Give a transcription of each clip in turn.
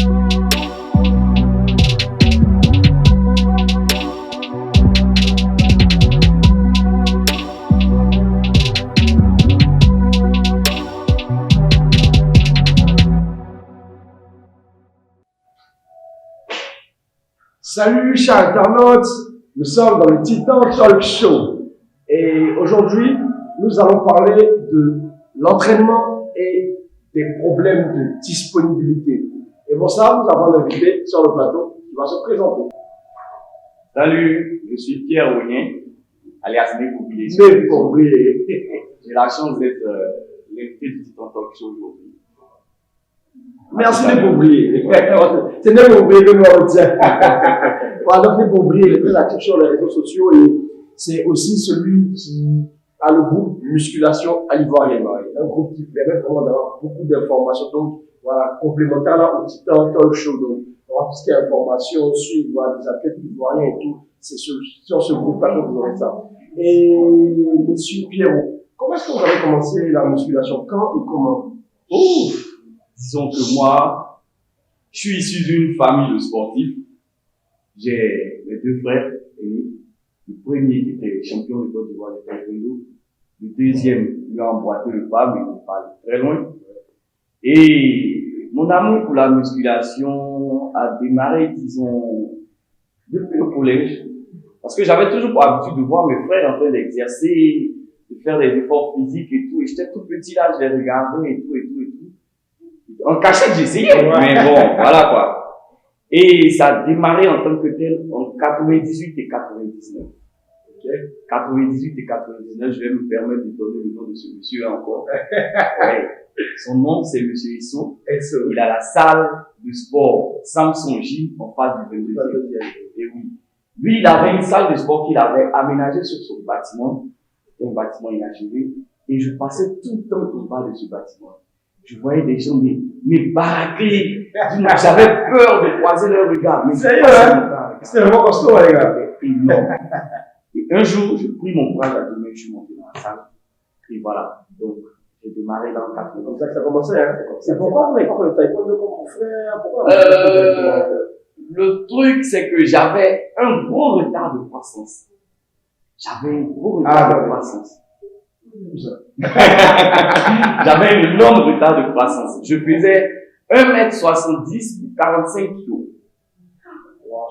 Salut chers internautes, nous sommes dans le Titan Talk Show et aujourd'hui nous allons parler de l'entraînement et des problèmes de disponibilité. Et pour ça, nous avons un invité sur le plateau qui va se présenter. Salut, je suis Pierre Ounien, alias Nekoubi. J'ai la chance d'être l'invité du Titan Talk Show aujourd'hui. Merci de m'oublier. C'est de m'oublier que nous retient. Voilà, donc Nekoubi est très actif sur les réseaux sociaux et c'est aussi celui qui a le groupe Musculation à l'Ivoirienne. Un groupe qui permet vraiment d'avoir beaucoup d'informations. Donc, voilà, complémentaire là au Titan Talk Show. Donc, on va tout ce qui est information, suivre voilà, des athlètes ivoiriens et tout. C'est sur ce groupe-là que vous aurez ça. Et monsieur Pierrot, comment est-ce que vous avez commencé la musculation? Quand et comment? Ouf! Disons que moi, je suis issu d'une famille de sportifs. J'ai mes deux frères et le premier qui était champion de Côte d'Ivoire de taekwondo. Le deuxième, il a emboîté le pas, mais il n'est pas allé très loin. Et mon amour pour la musculation a démarré, disons, depuis le collège. Parce que j'avais toujours pour habitude de voir mes frères en train d'exercer, de faire des efforts physiques et tout. Et j'étais tout petit là, je les regardais et tout. En cachette, j'essayais, mais bon, voilà quoi. Et ça a démarré en tant que tel en 98 et 99. Okay. 98 et 99, je vais me permettre de donner le nom de ce monsieur encore. Ouais. Son nom, c'est monsieur Isso. Il a la salle de sport Samson Gym en face du 22e. Et oui. Lui, il avait une salle de sport qu'il avait aménagée sur son bâtiment. C'était un bâtiment inachevé. Et je passais tout le temps au bas de ce bâtiment. Je voyais des gens me baraquer. J'avais peur de croiser leur regard. Mais c'était vraiment costaud, les gars. Énorme. Et un jour, j'ai pris mon courage à deux mains, je suis monté dans la salle. Et voilà. Donc, j'ai démarré dans le 4. C'est comme ça que ça a commencé, hein. C'est pourquoi vous n'avez pas fait le taekwondo comme mon frère? Pourquoi le truc, c'est que j'avais un gros retard de croissance. J'avais un gros retard de croissance. J'avais un énorme retard de croissance. Je faisais 1m70 pour 45 kg.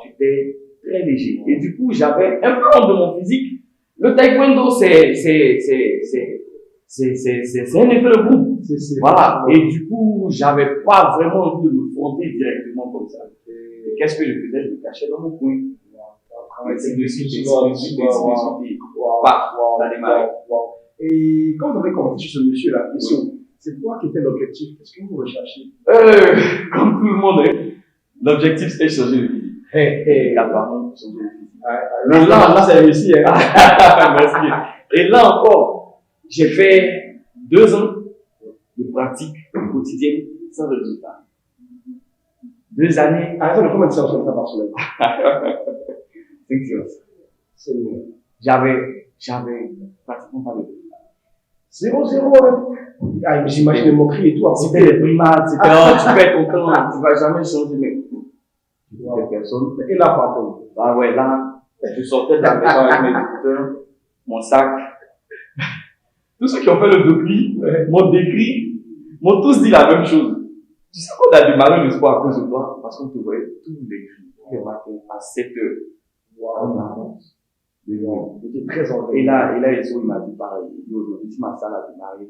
J'étais très léger. Et du coup, j'avais un peu honte de mon physique. Le taekwondo, c'est un effet de groupe. Voilà. Et du coup, j'avais pas vraiment envie de me fronter directement comme ça. Et qu'est-ce que je faisais? Je me cachais dans mon coin. C'est de suite. Ça démarrait. Et quand vous avez commencé sur ce monsieur-là, c'est quoi qui était l'objectif? Qu'est-ce que vous recherchez? Comme tout le monde, l'objectif c'était de changer de physique. Et apparemment, changer de physique. Là, c'est réussi. Merci. Et là encore, j'ai fait 2 ans de pratique quotidienne sans résultat. 2 années. Attends, combien de séances par semaine? 5 séances. C'est mieux. J'avais pratiquement pas de résultat. 0-0, hein. J'imagine les moqueries et tout. C'était les primates, c'était, tu perds ton temps, tu vas jamais changer, mais. Personne. Et là, pardon. Ah ouais, là, je sortais de la maison avec mes écouteurs, mon sac. Tous ceux qui ont fait le docu m'ont décrit, m'ont tous dit la même chose. Tu sais qu'on a démarré le sport à cause de toi, parce qu'on te voyait tous les jours, le matin, à 7 heures. Wow. On avance. J'étais très en Et là, il m'a dit pareil. Il dit aujourd'hui, si ma salle a démarré,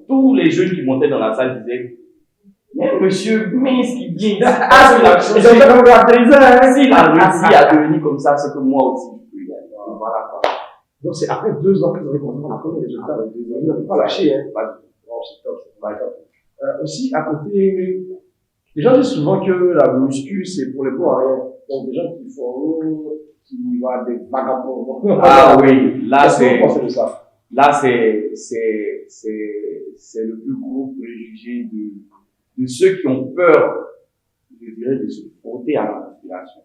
tous les jeunes qui montaient dans la salle disaient, il y a un monsieur mince qui vient. S'il a réussi à devenir comme ça, c'est que moi aussi, je peux y aller. Voilà. Donc, c'est après 2 ans que vous avez commencé à connaître les résultats. Vous n'avez pas lâché, hein. C'est top. Aussi, à côté, les gens disent souvent que la muscu, c'est pour les bons à rien. Donc, des gens qui font, qui voient des vagabonds. Ah oui, là, c'est. Qu'est-ce que vous pensez de ça? Là, c'est le plus gros préjugé de ceux qui ont peur, je dirais, de se frotter à la musculation.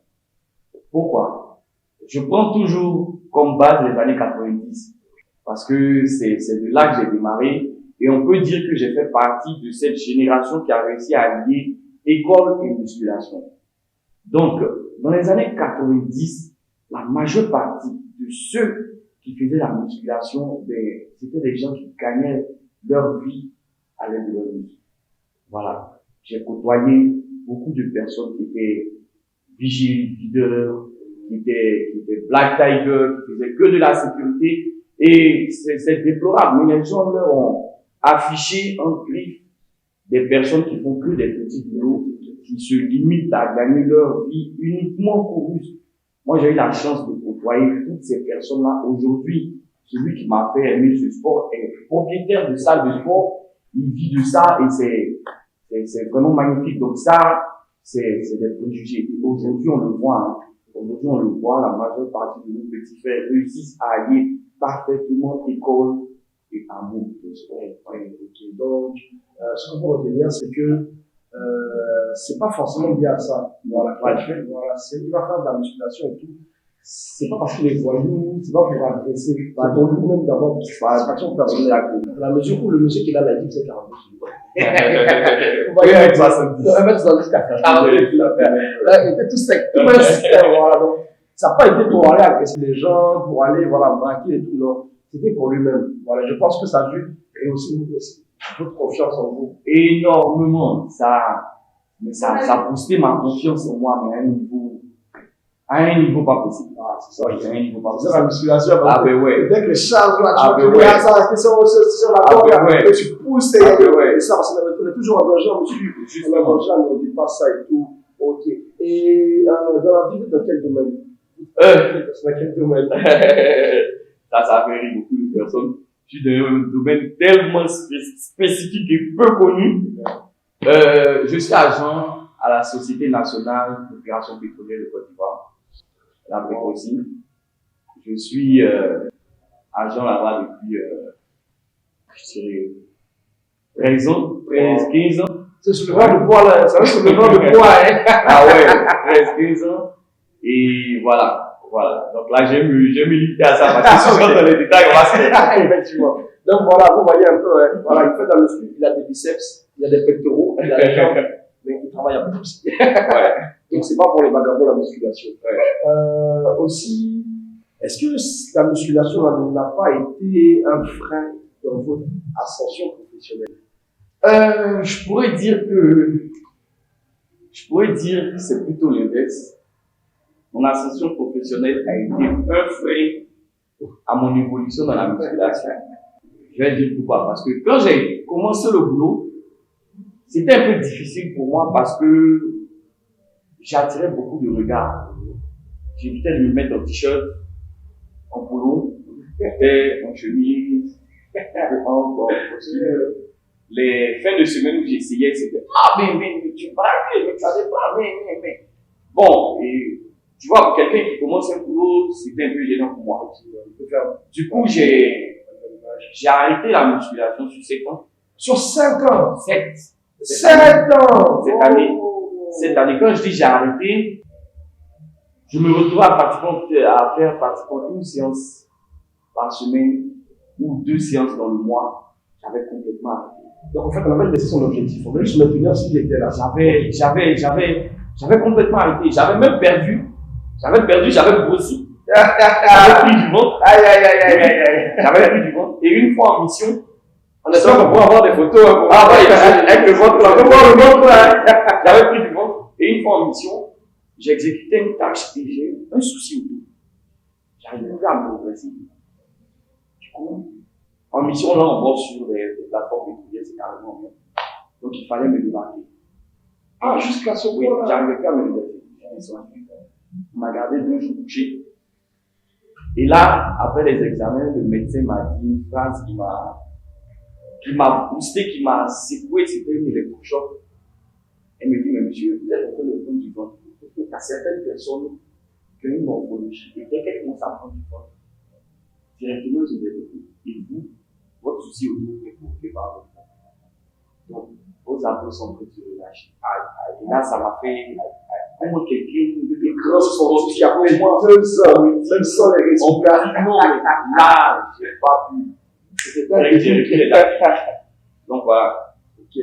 Pourquoi? Je prends toujours comme base les années 90. Parce que c'est de là que j'ai démarré. Et on peut dire que j'ai fait partie de cette génération qui a réussi à lier école et musculation. Donc, dans les années 90, la majeure partie de ceux qui faisaient la musculation, ben, c'était des gens qui gagnaient leur vie à l'aide de leur muscle. Voilà. J'ai côtoyé beaucoup de personnes qui étaient vigiles, leaders, qui étaient Black Tiger, qui faisaient que de la sécurité. Et c'est déplorable, mais les gens leur ont affiché en griffe des personnes qui font que des petits boulots, qui se limitent à gagner leur vie uniquement pour muscle. Moi, j'ai eu la chance de côtoyer toutes ces personnes-là. Aujourd'hui, celui qui m'a fait aimer ce sport est propriétaire de salle de sport. Il vit de ça et c'est vraiment magnifique. Donc ça, c'est des préjugés. Aujourd'hui, on le voit. Hein. Aujourd'hui, on le voit. La majeure partie de nos petits frères réussissent à allier parfaitement école et amour de sport. Donc, ce qu'on peut retenir, c'est que c'est pas forcément lié à ça. Voilà, il va faire de la musculation et tout. C'est pas parce qu'il est voyou, c'est pas pour agresser. C'est pour lui-même d'abord, satisfaction personnelle. Dans la mesure où le monsieur qui a la dit, c'est 42 kilos. On va y aller. 1m70. Il était tout sec, tout mince. Voilà, donc, ça n'a pas été pour aller agresser les gens, pour aller, voilà, braquer et tout, non. C'était pour lui-même. Voilà, je pense que ça a dû et aussi nous aussi. Toute confiance en vous. Énormément. Ça a boosté ma confiance en moi, mais à un niveau pas possible. Ah, c'est ça. À un niveau pas possible. C'est la musculation. Ah, ben ouais. Dès que les charges, là, ah, tu vas ça, sur la corde, et tu pousses, et ça, on est toujours en danger, on est en danger, on ne dit pas ça et tout. Ok. Et dans la vie, dans quel domaine? Dans quel domaine? Ça fait rire beaucoup de personnes. Je suis dans un domaine tellement spécifique et peu connu. Je suis agent à la Société nationale d'opération pétrolière de Côte d'Ivoire, la Précoci. Je suis agent là-bas depuis, je dirais, 13 ans, 15 ans. C'est sur le vent de poids, là. C'est sur le vent de poids, hein. Ah ouais, 13, 15 ans. Et voilà. Donc là, j'ai me limiter à ça parce que si je rentre dans les détails, on va se faire. Effectivement. Donc voilà, vous voyez un peu, hein. Voilà, il fait de la muscu, il a des biceps, il a des pectoraux, il a des jambes, mais il travaille un peu aussi. Ouais. Donc c'est pas pour les vagabonds la musculation. Ouais. Aussi, est-ce que la musculation n'a pas été un frein dans votre ascension professionnelle? Je pourrais dire que c'est plutôt l'inverse. Mon ascension professionnelle a été un frein à mon évolution dans la musculation. Je vais dire pourquoi. Parce que quand j'ai commencé le boulot, c'était un peu difficile pour moi parce que j'attirais beaucoup de regards. J'évitais de me mettre en t-shirt, en polo, en chemise, en costume. Les fins de semaine où j'essayais, c'était « Ah, mais tu parles, mais tu savais pas, mais. » Bon, et tu vois, pour quelqu'un qui commence un boulot, c'était un peu gênant pour moi. Du coup, j'ai arrêté la musculation sur 7 ans. Sur 5 ans? 7 ans! Cette année, quand je dis j'ai arrêté, je me retrouve à faire pratiquement une séance par semaine ou 2 séances dans le mois. J'avais complètement arrêté. Donc en fait, on avait laissé son objectif. On voulait juste maintenir s'il était là. J'avais complètement arrêté. J'avais même perdu. J'avais grossi. J'avais pris du ventre. J'avais pris du ventre. Et une fois en mission, on espère qu'on pourra avoir des photos. Avec le ventre là. J'avais pris du ventre. Et une fois en mission, j'ai exécuté une tâche et j'ai eu un souci au dos. J'arrivais plus à me redresser. Du coup, en mission, là, on bosse sur des plateformes pétrolières, c'est carrément bien. Donc, il fallait me démarquer. Ah, jusqu'à ce point-là? Oui, j'arrivais plus à me démarquer. On m'a gardé 2 jours couché. Et là, après les examens, le médecin m'a dit une phrase qui m'a boosté, qui m'a secoué, c'était une électrochoc. Elle me dit, mais monsieur, vous êtes en train de prendre du ventre. Il y a certaines personnes qui ont une morphologie. Et dès qu'elles commencent à prendre du ventre, directement, ils se développent. Et vous, votre souci au dos est provoqué par votre ventre. Donc, vos abdos sont prêts de se relâcher. Et là, ça m'a fait, comment quelqu'un de grand sportif qui a fait moi 2 ans, même sans les résultats. Non, mais là, j'ai pas pu. C'était très difficile. Donc voilà. Ok.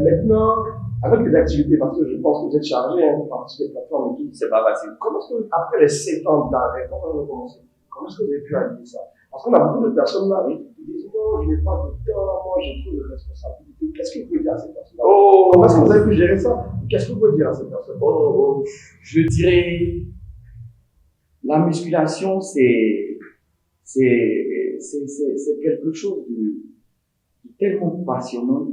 Maintenant, avec les activités, parce que je pense que vous êtes chargé hein, par toutes les plateformes et tout, C'est pas facile. comment est-ce que, après les 7 ans d'arrêt, quand on a commencé, comment est-ce que vous avez pu allier ça? Parce qu'on a beaucoup de personnes là qui disent non, je n'ai pas de temps, moi j'ai trop de responsabilités. Qu'est-ce que vous pouvez dire à ces personnes-là? Oh, Comment est-ce que vous avez pu gérer ça? Qu'est-ce que vous pouvez dire à ces personnes? je dirais, la musculation, c'est quelque chose de tellement passionnant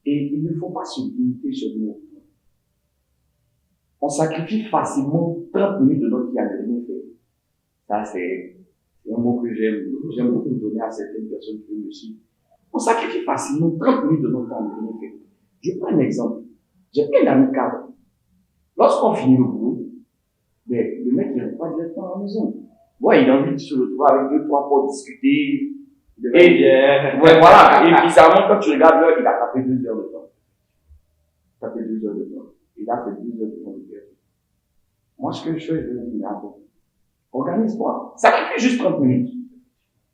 et il ne faut pas se limiter sur nous. On sacrifie facilement 30 minutes de notre vie à ne rien faire. Ça, c'est un mot que j'aime beaucoup donner à certaines personnes qui me suivent. On sacrifie facilement 30 minutes de notre temps à ne rien faire. Je prends un exemple. J'ai plein d'amis cadres. Lorsqu'on finit le boulot, mais le mec, il rentre pas directement à la maison. Ouais, il a envie de se retrouver avec 2, 3 pour discuter. Ouais, voilà. Et bizarrement, quand tu regardes l'heure, il a tapé 2 heures de temps. Tapé 2 heures de temps. Il a fait 2 heures de temps de perdu. Moi, ce que je fais, je lui dis, mais attends, organise-toi. Sacrifie juste 30 minutes.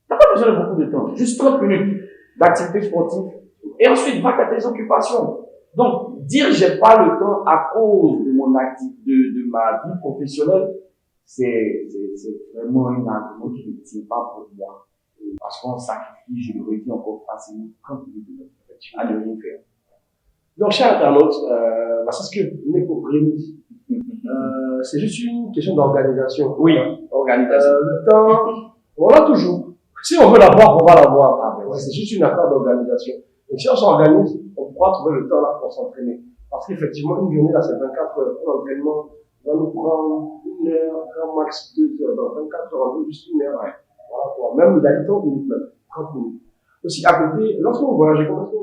T'as pas besoin de beaucoup de temps. Juste 30 minutes d'activité sportive. Et ensuite, va à tes occupations. Donc, dire j'ai pas le temps à cause de mon de ma vie professionnelle, c'est vraiment un argument qui ne tient pas pour moi. Parce qu'on sacrifie, je le redis encore facilement, 30 minutes de notre vie à ne rien faire. Donc, cher internaute, c'est ce que Neko dit. C'est juste une question d'organisation. Oui, organisation. Le temps, on l'a toujours. Si on veut l'avoir, on va l'avoir. Ah, ben ouais, c'est juste une affaire d'organisation. Donc, si on s'organise, on pourra trouver le temps là pour s'entraîner. Parce qu'effectivement, une journée là, c'est 24 heures. Un entraînement va nous prendre 1 heure, grand max 2 heures. Donc, 24 heures, on veut juste 1 heure. Ouais. Voilà, quoi. Même, il a 30 minutes, même. 30 minutes. Aussi, à côté, lorsqu'on voyage, comment est-ce que